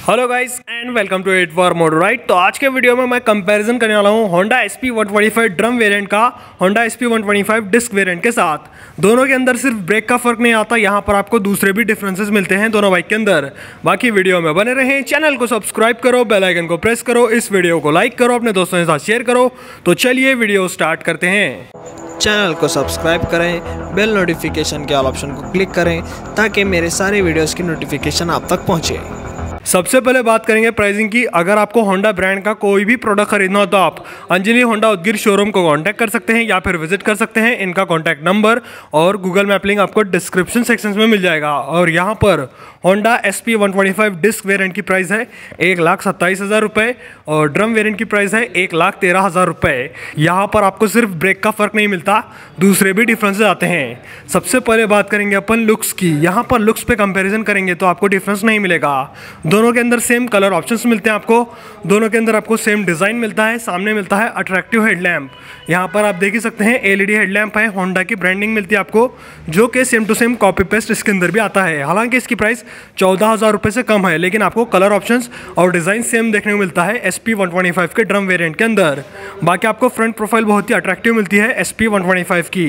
Hello guys and welcome to it for motor right. तो आज के वीडियो में मैं कंपैरिजन करने वाला हूँ होंडा SP125 ड्रम वेरिएंट का होंडा SP125 डिस्क वेरिएंट के साथ। दोनों के अंदर सिर्फ ब्रेक का फर्क नहीं आता, यहाँ पर आपको दूसरे भी डिफरेंसेस मिलते हैं दोनों बाइक के अंदर। बाकी वीडियो में बने रहें, चैनल को सब्सक्राइब करो, बेल आइकन को प्रेस करो, इस वीडियो को लाइक करो, अपने दोस्तों के साथ शेयर करो। तो चलिए वीडियो स्टार्ट करते हैं। चैनल को सब्सक्राइब करें, बेल नोटिफिकेशन के ऑल ऑप्शन को क्लिक करें ताकि मेरे सारे वीडियोस की नोटिफिकेशन आप तक पहुंचे। सबसे पहले बात करेंगे प्राइसिंग की। अगर आपको होंडा ब्रांड का कोई भी प्रोडक्ट खरीदना हो तो आप अंजलि होंडा उदगीर शोरूम को कांटेक्ट कर सकते हैं या फिर विजिट कर सकते हैं। इनका कांटेक्ट नंबर और गूगल मैप लिंक आपको डिस्क्रिप्शन सेक्शन में मिल जाएगा। और यहाँ पर होंडा SP125 डिस्क वेरिएंट की प्राइस है 1,27,000 रुपये और ड्रम वेरिएंट की प्राइस है 1,13,000 रुपये। यहाँ पर आपको सिर्फ ब्रेक का फ़र्क नहीं मिलता, दूसरे भी डिफरेंसेस आते हैं। सबसे पहले बात करेंगे अपन लुक्स की। यहाँ पर लुक्स पे कंपैरिजन करेंगे तो आपको डिफरेंस नहीं मिलेगा। दोनों के अंदर सेम कलर ऑप्शंस मिलते हैं आपको, दोनों के अंदर आपको सेम डिज़ाइन मिलता है। सामने मिलता है अट्रैक्टिव हेडलैम्प, यहाँ पर आप देख ही सकते हैं LED हेडलैम्प है। होंडा की ब्रांडिंग मिलती है आपको, जो कि same to same copy paste इसके अंदर भी आता है। हालांकि इसकी प्राइस 14,000 रुपये से कम है, लेकिन आपको कलर ऑप्शंस और डिज़ाइन सेम देखने को मिलता है SP125 के ड्रम वेरिएंट के अंदर। बाकी आपको फ्रंट प्रोफाइल बहुत ही अट्रैक्टिव मिलती है SP125 की।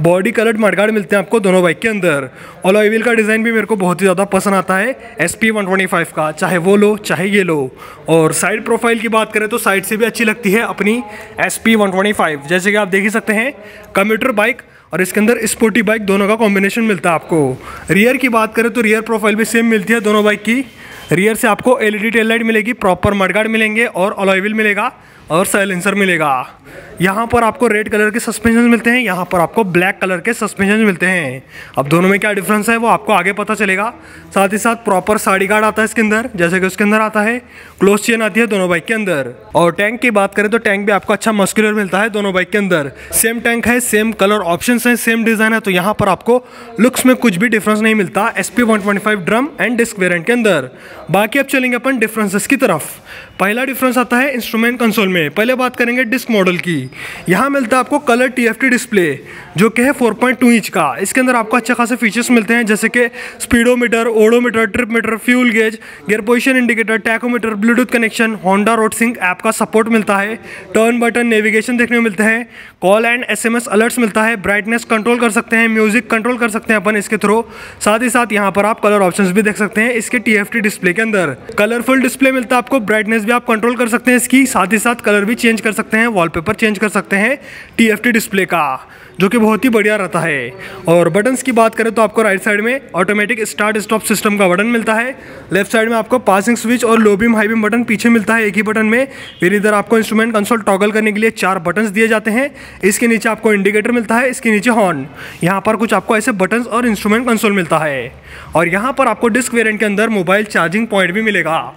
बॉडी कलर्ड मडगार्ड मिलते हैं आपको दोनों बाइक के अंदर। अलॉय व्हील का डिज़ाइन भी मेरे को बहुत ही ज़्यादा पसंद आता है SP125 का, चाहे वो लो चाहे ये लो। और साइड प्रोफाइल की बात करें तो साइड से भी अच्छी लगती है अपनी SP125। जैसे कि आप देख ही सकते हैं कम्यूटर बाइक और इसके अंदर स्पोर्टी बाइक दोनों का कॉम्बिनेशन मिलता है आपको। रियर की बात करें तो रियर प्रोफाइल भी सेम मिलती है दोनों बाइक की। रियर से आपको LED टेल लाइट मिलेगी, प्रॉपर मडगार्ड मिलेंगे और अलॉय व्हील मिलेगा और साइलेंसर मिलेगा। यहाँ पर आपको रेड कलर के सस्पेंशन मिलते हैं, यहाँ पर आपको ब्लैक कलर के सस्पेंशन मिलते हैं। अब दोनों में क्या डिफरेंस है वो आपको आगे पता चलेगा। साथ ही साथ प्रॉपर साड़ी गार्ड आता है इसके अंदर, जैसे कि उसके अंदर आता है क्लोज चेन आती है दोनों बाइक के अंदर। और टैंक की बात करें तो टैंक भी आपको अच्छा मस्कुलर मिलता है दोनों बाइक के अंदर। सेम टैंक है, सेम कलर ऑप्शन है, सेम डिज़ाइन है, तो यहाँ पर आपको लुक्स में कुछ भी डिफरेंस नहीं मिलता SP125 drum and disc variant के अंदर। बाकी अब चलेंगे अपन डिफरेंसेस की तरफ। पहला डिफरेंस आता है इंस्ट्रूमेंट कंसोल में। पहले बात करेंगे डिस्क मॉडल की। यहाँ मिलता है आपको कलर TFT डिस्प्ले, जो कि है 4.2 इंच का। इसके अंदर आपको अच्छे खासे फीचर्स मिलते हैं, जैसे कि speedometer, odometer, trip meter, fuel gauge, gear position indicator, tachometer, Bluetooth connection, Honda RoadSync app का सपोर्ट मिलता है, टर्न बटन, नेविगेशन देखने को मिलते हैं, कॉल एंड SMS अलर्ट्स मिलता है, ब्राइटनेस कंट्रोल कर सकते हैं, म्यूजिक कंट्रोल कर सकते हैं अपन इसके थ्रू। साथ ही साथ यहाँ पर आप कलर ऑप्शंस भी देख सकते हैं इसके TFT डिस्प्ले के अंदर। कलरफुल डिस्प्ले मिलता है आपको, ब्राइटनेस भी आप कंट्रोल कर सकते हैं इसकी, साथ ही साथ कलर भी चेंज कर सकते हैं, वॉलपेपर चेंज कर सकते हैं TFT डिस्प्ले का, जो कि बहुत ही बढ़िया रहता है। और बटन्स की बात करें तो आपको राइट साइड में ऑटोमेटिक स्टार्ट स्टॉप सिस्टम का बटन मिलता है, लेफ्ट साइड में आपको पासिंग स्विच और लो बीम हाई बीम बटन पीछे मिलता है एक ही बटन में। फिर इधर आपको इंस्ट्रूमेंट कंसोल टॉगल करने के लिए 4 बटन्स दिए जाते हैं। इसके नीचे आपको इंडिकेटर मिलता है, इसके नीचे हॉर्न। यहाँ पर कुछ आपको ऐसे बटन्स और इंस्ट्रूमेंट कंसोल मिलता है। और यहाँ पर आपको डिस्क वेरिएंट के अंदर मोबाइल चार्जिंग पॉइंट भी मिलेगा,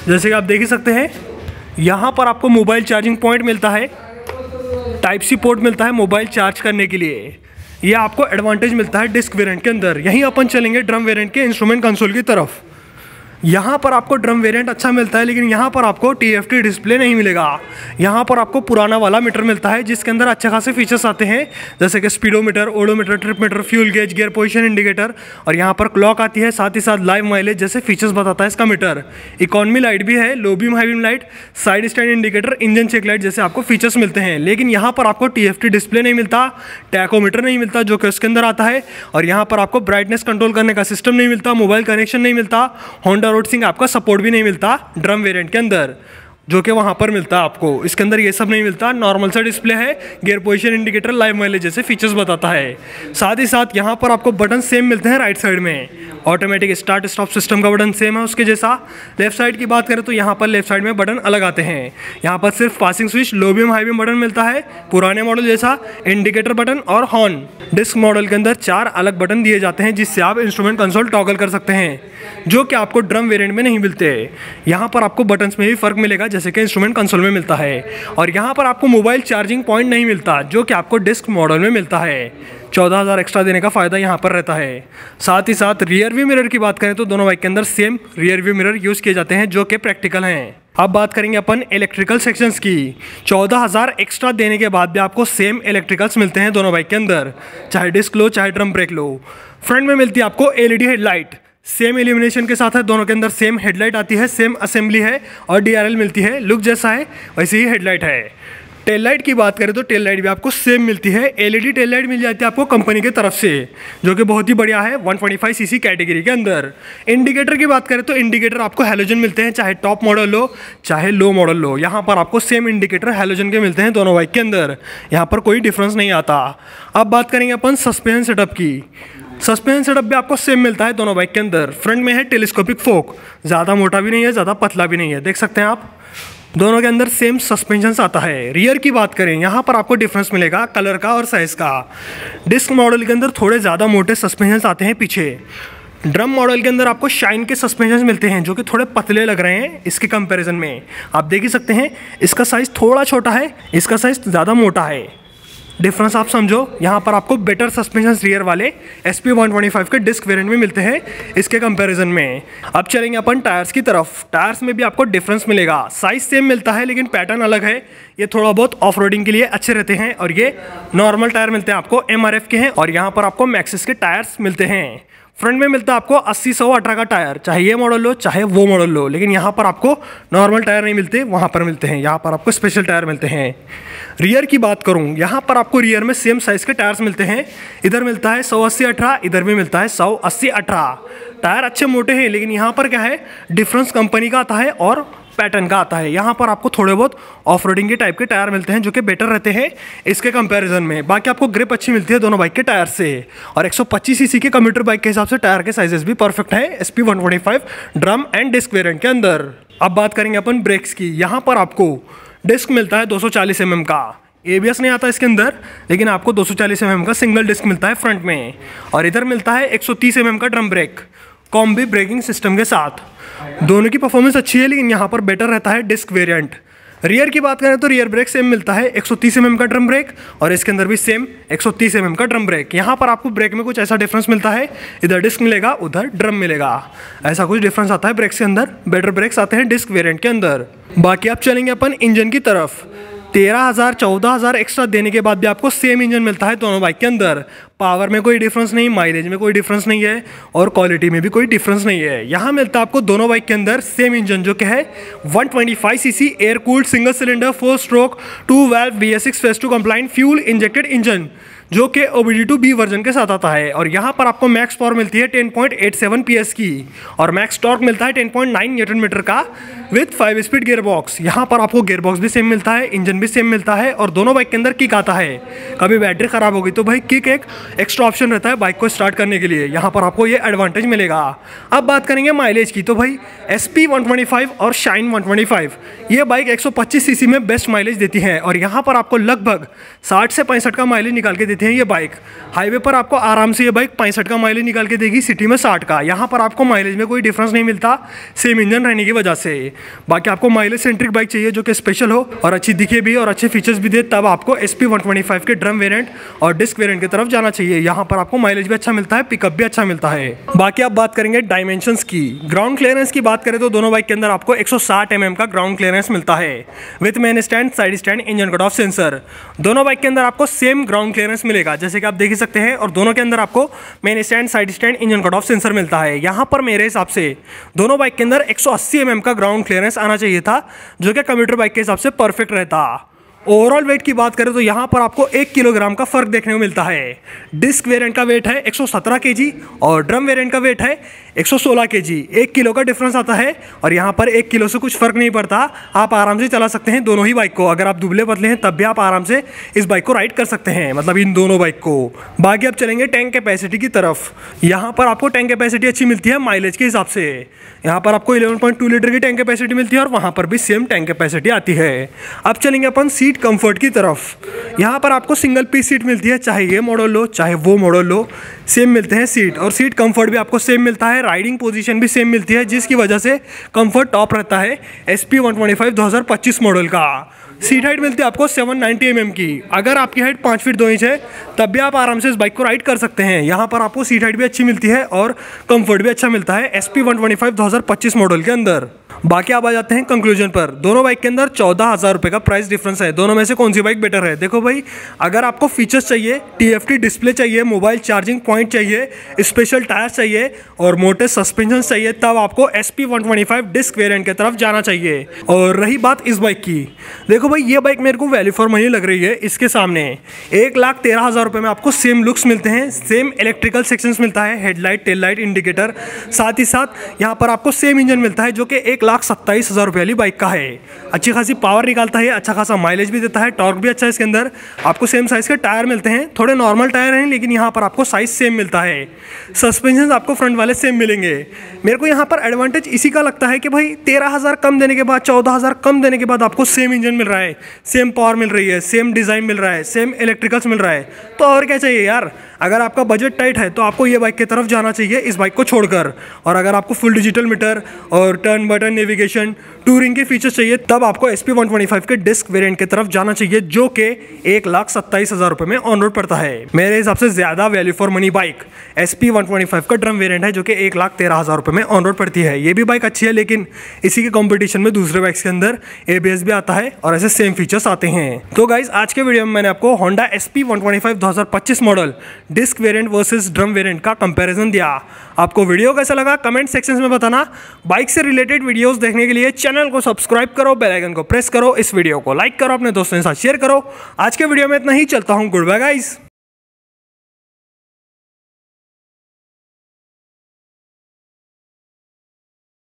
जैसे कि आप देख ही सकते हैं। यहाँ पर आपको मोबाइल चार्जिंग पॉइंट मिलता है, Type-C पोर्ट मिलता है मोबाइल चार्ज करने के लिए। यह आपको एडवांटेज मिलता है डिस्क वेरिएंट के अंदर। यहीं अपन चलेंगे ड्रम वेरिएंट के इंस्ट्रूमेंट कंसोल की तरफ। यहाँ पर आपको ड्रम वेरिएंट अच्छा मिलता है, लेकिन यहाँ पर आपको TFT डिस्प्ले नहीं मिलेगा। यहाँ पर आपको पुराना वाला मीटर मिलता है, जिसके अंदर अच्छे खासे फीचर्स आते हैं, जैसे कि speedometer, odometer, trip meter, fuel gauge, gear position indicator, और यहाँ पर क्लॉक आती है। साथ ही साथ लाइव माइलेज जैसे फीचर्स बताता है इसका मीटर। इकोनॉमी लाइट भी है, low beam high beam light, side stand indicator, engine check light जैसे आपको फीचर्स मिलते हैं। लेकिन यहाँ पर आपको TFT डिस्प्ले नहीं मिलता, टैकोमीटर नहीं मिलता जो कि उसके अंदर आता है, और यहाँ पर आपको ब्राइटनेस कंट्रोल करने का सिस्टम नहीं मिलता, मोबाइल कनेक्शन नहीं मिलता, होंडा रोड सिंक आपका सपोर्ट भी नहीं मिलता ड्रम वेरिएंट के अंदर, जो कि वहाँ पर मिलता है आपको। इसके अंदर ये सब नहीं मिलता, नॉर्मल सा डिस्प्ले है, gear position indicator, live mileage जैसे फीचर्स बताता है। साथ ही साथ यहाँ पर आपको बटन सेम मिलते हैं राइट साइड में। ऑटोमेटिक स्टार्ट स्टॉप सिस्टम का बटन सेम है उसके जैसा। लेफ्ट साइड की बात करें तो यहाँ पर लेफ्ट साइड में बटन अलग आते हैं। यहाँ पर सिर्फ पासिंग स्विच, लो बीम हाई बीम बटन मिलता है पुराने मॉडल जैसा, इंडिकेटर बटन और हॉर्न। डिस्क मॉडल के अंदर 4 अलग बटन दिए जाते हैं, जिससे आप इंस्ट्रूमेंट कंसोल टॉगल कर सकते हैं, जो कि आपको ड्रम वेरिएंट में नहीं मिलते। यहाँ पर आपको बटन्स में भी फर्क मिलेगा, जैसे कि इंस्ट्रूमेंट कंसोल में मिलता है। और यहाँ पर आपको मोबाइल चार्जिंग पॉइंट नहीं मिलता, जो कि आपको डिस्क मॉडल में मिलता है। 14,000 एक्स्ट्रा देने का फ़ायदा यहाँ पर रहता है। साथ ही साथ रियर व्यू मिरर की बात करें तो दोनों बाइक के अंदर same rear view mirror use किए जाते हैं, जो कि प्रैक्टिकल हैं। अब बात करेंगे अपन इलेक्ट्रिकल सेक्शंस की। 14,000 एक्स्ट्रा देने के बाद भी आपको सेम इलेक्ट्रिकल्स मिलते हैं दोनों बाइक के अंदर, चाहे डिस्क लो चाहे ड्रम ब्रेक लो। फ्रंट में मिलती है आपको LED हेडलाइट, सेम इल्यूमिनेशन के साथ है, दोनों के अंदर सेम हेडलाइट आती है, सेम असेंबली है और DRL मिलती है। लुक जैसा है वैसे ही हेडलाइट है। टेल लाइट की बात करें तो टेल लाइट भी आपको सेम मिलती है। LED टेल लाइट मिल जाती है आपको कंपनी की तरफ से, जो कि बहुत ही बढ़िया है 125 cc कैटेगरी के अंदर। इंडिकेटर की बात करें तो इंडिकेटर आपको हैलोजन मिलते हैं, चाहे टॉप मॉडल हो चाहे लो मॉडल हो। यहाँ पर आपको सेम इंडिकेटर हैलोजन के मिलते हैं दोनों बाइक के अंदर, यहाँ पर कोई डिफरेंस नहीं आता। अब बात करेंगे अपन सस्पेंशन सेटअप की। सस्पेंशन सेटअप भी आपको सेम मिलता है दोनों बाइक के अंदर। फ्रंट में है टेलीस्कोपिक फोक, ज़्यादा मोटा भी नहीं है ज़्यादा पतला भी नहीं है, देख सकते हैं आप। दोनों के अंदर सेम सस्पेंशन आता है। रियर की बात करें, यहाँ पर आपको डिफरेंस मिलेगा कलर का और साइज़ का। डिस्क मॉडल के अंदर थोड़े ज़्यादा मोटे सस्पेंशन आते हैं पीछे। ड्रम मॉडल के अंदर आपको शाइन के सस्पेंशन मिलते हैं, जो कि थोड़े पतले लग रहे हैं इसके कंपैरिजन में। आप देख ही सकते हैं इसका साइज़ थोड़ा छोटा है, इसका साइज़ ज़्यादा मोटा है। डिफरेंस आप समझो। यहाँ पर आपको बेटर सस्पेंशन रियर वाले SP 125 के डिस्क वेरिएंट में मिलते हैं इसके कंपैरिजन में। अब चलेंगे अपन टायर्स की तरफ। टायर्स में भी आपको डिफरेंस मिलेगा, साइज सेम मिलता है लेकिन पैटर्न अलग है। ये थोड़ा बहुत ऑफ रोडिंग के लिए अच्छे रहते हैं और ये नॉर्मल टायर मिलते हैं आपको MRF के हैं। और यहाँ पर आपको मैक्सिस के टायर्स मिलते हैं। फ्रंट में मिलता है आपको 80-100-18 का टायर, चाहे ये मॉडल लो चाहे वो मॉडल लो, लेकिन यहाँ पर आपको नॉर्मल टायर नहीं मिलते, वहाँ पर मिलते हैं। यहाँ पर आपको स्पेशल टायर मिलते हैं। रियर की बात करूँ, यहाँ पर आपको रियर में सेम साइज़ के टायर्स मिलते हैं। इधर मिलता है 180-18, इधर भी मिलता है 180-18। टायर अच्छे मोटे हैं, लेकिन यहाँ पर क्या है डिफरेंस कंपनी का आता है और पैटर्न का आता है। यहाँ पर आपको थोड़े बहुत ऑफ रोडिंग के टाइप के टायर मिलते हैं, जो कि बेटर रहते हैं इसके कंपैरिजन में। बाकी आपको ग्रिप अच्छी मिलती है दोनों बाइक के टायर से। और 125 cc के कम्यूटर बाइक के हिसाब से टायर के साइजेस भी परफेक्ट हैं SP 125 drum and disc variant के अंदर। अब बात करेंगे अपन ब्रेक्स की। यहाँ पर आपको डिस्क मिलता है 240 mm का। ABS नहीं आता इसके अंदर, लेकिन आपको 240 mm का सिंगल डिस्क मिलता है फ्रंट में। और इधर मिलता है 130 mm का drum brake combi braking system के साथ। दोनों की परफॉर्मेंस अच्छी है, लेकिन यहाँ पर बेटर रहता है डिस्क वेरिएंट। रियर की बात करें तो रियर ब्रेक सेम मिलता है 130 mm का ड्रम ब्रेक, और इसके अंदर भी सेम 130 mm का ड्रम ब्रेक। यहाँ पर आपको ब्रेक में कुछ ऐसा डिफरेंस मिलता है, इधर डिस्क मिलेगा उधर ड्रम मिलेगा, ऐसा कुछ डिफरेंस आता है ब्रेक्स के अंदर। बेटर ब्रेक्स आते हैं डिस्क वेरिएंट के अंदर। बाकी आप चलेंगे अपन इंजन की तरफ। 13,000-14,000 एक्स्ट्रा देने के बाद भी आपको सेम इंजन मिलता है दोनों बाइक के अंदर। पावर में कोई डिफरेंस नहीं, माइलेज में कोई डिफरेंस नहीं है, और क्वालिटी में भी कोई डिफरेंस नहीं है। यहाँ मिलता है आपको दोनों बाइक के अंदर सेम इंजन, जो कि है 125 cc air cooled single cylinder 4 stroke 2 valve VS6 phase 2 compliant fuel injected engine, जो कि OBD2B वर्जन के साथ आता है। और यहाँ पर आपको मैक्स पावर मिलती है 10.87 PS की, और मैक्स टॉर्क मिलता है 10.9 Nm का विथ 5 स्पीड गियर बॉक्स। यहाँ पर आपको गियर बॉक्स भी सेम मिलता है, इंजन भी सेम मिलता है, और दोनों बाइक के अंदर किक आता है। कभी बैटरी खराब होगी तो भाई किक एक एक्स्ट्रा ऑप्शन रहता है बाइक को स्टार्ट करने के लिए, यहाँ पर आपको ये एडवांटेज मिलेगा। अब बात करेंगे माइलेज की, तो भाई SP 125 और शाइन 125 ये बाइक 125 cc में बेस्ट माइलेज देती है, और यहाँ पर आपको लगभग 60 से 65 का माइलेज निकाल के देती है ये बाइक। हाईवे पर आपको आराम से ये बाइक 65 का माइलेज निकाल के देगी, सिटी में 60 का। यहाँ पर आपको माइलेज में कोई डिफरेंस नहीं मिलता सेम इंजन रहने की वजह से। बाकी आपको माइलेज सेंट्रिक बाइक चाहिए जो कि स्पेशल हो और अच्छी दिखे भी और अच्छे फीचर्स भी दे, तब आपको SP 125 के ड्रम वेरिएंट और डिस्क वेरिएंट की तरफ जाना चाहिए। यहाँ पर आपको माइलेज भी अच्छा मिलता है, पिकअप भी अच्छा मिलता है। बाकी आप बात करेंगे डायमेंशंस की। ग्राउंड क्लियरेंस की बात करें तो दोनों बाइक के अंदर आपको 160 mm का ग्राउंड क्लियरेंस मिलता है with main stand, side stand, engine cut off sensor. दोनों बाइक के अंदर आपको सेम ग्राउंड क्लियरेंस मिलेगा, जैसे कि आप देख ही सकते हैं। और दोनों के अंदर आपको main stand, side stand, engine cut off sensor मिलता है। यहाँ पर मेरे हिसाब से दोनों बाइक के अंदर 180 mm का ग्राउंड क्लियरेंस आना चाहिए था, जो कि कम्यूटर बाइक के हिसाब से परफेक्ट रहता। ओवरऑल वेट की बात करें तो यहाँ पर आपको 1 किलोग्राम का फर्क देखने को मिलता है। डिस्क वेरिएंट का वेट है 117 kg और ड्रम वेरिएंट का वेट है 116 kg। 1 किलो का डिफरेंस आता है, और यहाँ पर 1 किलो से कुछ फर्क नहीं पड़ता। आप आराम से चला सकते हैं दोनों ही बाइक को। अगर आप दुबले पतले हैं तब भी आप आराम से इस बाइक को राइड कर सकते हैं, मतलब इन दोनों बाइक को। बाकी आप चलेंगे टैंक कैपेसिटी की तरफ। यहाँ पर आपको टैंक कैपेसिटी अच्छी मिलती है माइलेज के हिसाब से। यहाँ पर आपको 11.2 लीटर की टैंक कैपेसिटी मिलती है, और वहाँ पर भी सेम टैंक कैपेसिटी आती है। अब चलेंगे अपन सीट कंफर्ट की तरफ। यहाँ पर आपको सिंगल पीस सीट मिलती है, चाहे ये मॉडल लो चाहे वो मॉडल लो, सेम मिलते हैं सीट। और सीट कंफर्ट भी आपको सेम मिलता है, राइडिंग पोजीशन भी सेम मिलती है, जिसकी वजह से कंफर्ट टॉप रहता है SP 125 2025 मॉडल का। सीट हाइट मिलती है आपको 790 mm की। अगर आपकी हाइट 5 फीट 2 इंच है तब भी आप आराम से इस बाइक को राइड कर सकते हैं। यहाँ पर आपको सीट हाइट भी अच्छी मिलती है और कंफर्ट भी अच्छा मिलता है SP 125 2025 मॉडल के अंदर। बाकी आप आ जाते हैं कंक्लूजन पर। दोनों बाइक के अंदर 14,000 रुपये का प्राइस डिफरेंस है। दोनों में से कौन सी बाइक बेटर है? देखो भाई, अगर आपको फीचर्स चाहिए, TFT डिस्प्ले चाहिए, मोबाइल चार्जिंग पॉइंट चाहिए, स्पेशल टायर चाहिए और मोटे सस्पेंशन चाहिए, तब आपको SP125 डिस्क वेरिएंट की तरफ जाना चाहिए। और रही बात इस बाइक की, देखो भाई ये बाइक मेरे को वैल्यू फॉर मनी लग रही है। इसके सामने 1,13,000 रुपये में आपको सेम लुक्स मिलते हैं, सेम इलेक्ट्रिकल सेक्शंस मिलता है, हेडलाइट, टेल लाइट, इंडिकेटर, साथ ही साथ यहाँ पर आपको सेम इंजन मिलता है जो कि 1,27,000 रुपये वाली बाइक का है। अच्छी खासी पावर निकालता है, अच्छा खासा माइलेज भी देता है, टॉर्क भी अच्छा है इसके अंदर। आपको सेम साइज़ के टायर मिलते हैं, थोड़े नॉर्मल टायर हैं लेकिन यहाँ पर आपको साइज़ सेम मिलता है। सस्पेंशन आपको फ्रंट वाले सेम मिलेंगे। मेरे को यहाँ पर एडवांटेज इसी का लगता है कि भाई 13,000 कम देने के बाद, 14,000 कम देने के बाद आपको सेम इंजन मिल रहा है, सेम पावर मिल रही है, सेम डिज़ाइन मिल रहा है, सेम इलेक्ट्रिकल्स मिल रहा है, तो और क्या चाहिए यार। अगर आपका बजट टाइट है तो आपको ये बाइक की तरफ जाना चाहिए इस बाइक को छोड़कर। और अगर आपको फुल डिजिटल मीटर और टर्न बटन नेविगेशन, टूरिंग के फीचर्स चाहिए, तब आपको SP125 के डिस्क वेरिएंट की तरफ जाना चाहिए जो कि 1,27,000 रुपये में ऑन रोड पड़ता है। मेरे हिसाब से ज़्यादा value for money bike SP125 का ड्रम वेरिएंट है जो कि 1,13,000 रुपये में ऑन रोड पड़ती है। ये भी बाइक अच्छी है लेकिन इसी के कॉम्पिटिशन में दूसरे बाइक्स के अंदर ABS भी आता है और ऐसे सेम फीचर्स आते हैं। तो गाइज आज के वीडियो में मैंने आपको Honda SP125 2025 model disc variant versus drum variant का कंपैरिजन दिया। आपको वीडियो कैसा लगा कमेंट सेक्शन में बताना। बाइक से रिलेटेड वीडियोस देखने के लिए चैनल को सब्सक्राइब करो, बेल आइकन को प्रेस करो, इस वीडियो को लाइक करो, अपने दोस्तों के साथ शेयर करो। आज के वीडियो में इतना ही, चलता हूं, गुड बाय गाइस।